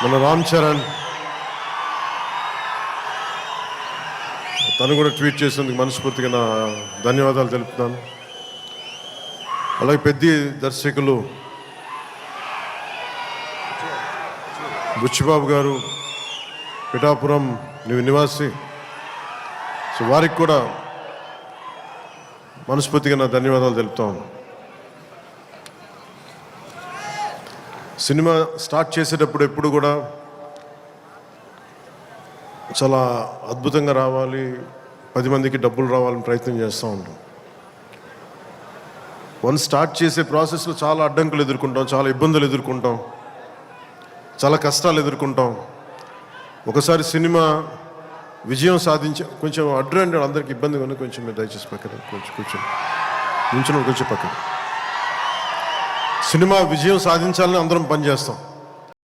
మన రామ్ చరణ్ తను కూడా ట్వీట్ చేసినందుకు మనస్ఫూర్తిగా నా ధన్యవాదాలు తెలుపుతున్నాను. అలాగే పెద్ద దర్శకులు బుచ్చిబాబు గారు, పిఠాపురం నివాసి, సో వారికి కూడా మనస్ఫూర్తిగా నా ధన్యవాదాలు తెలుపుతాను. సినిమా స్టార్ట్ చేసేటప్పుడు ఎప్పుడు కూడా చాలా అద్భుతంగా రావాలి, 10 మందికి డబ్బులు రావాలని ప్రయత్నం చేస్తూ ఉంటాం. స్టార్ట్ చేసే ప్రాసెస్లో చాలా అడ్డంకులు ఎదుర్కొంటాం, చాలా ఇబ్బందులు ఎదుర్కొంటాం, చాలా కష్టాలు ఎదుర్కొంటాం. ఒకసారి సినిమా విజయం సాధించి కొంచెం అడ్డు అందరికి ఇబ్బందిగా ఉంది, కొంచెం మీరు దయచేసి పక్కన కొంచెం పక్కన. సినిమా విజయం సాధించాలని అందరం పనిచేస్తాం.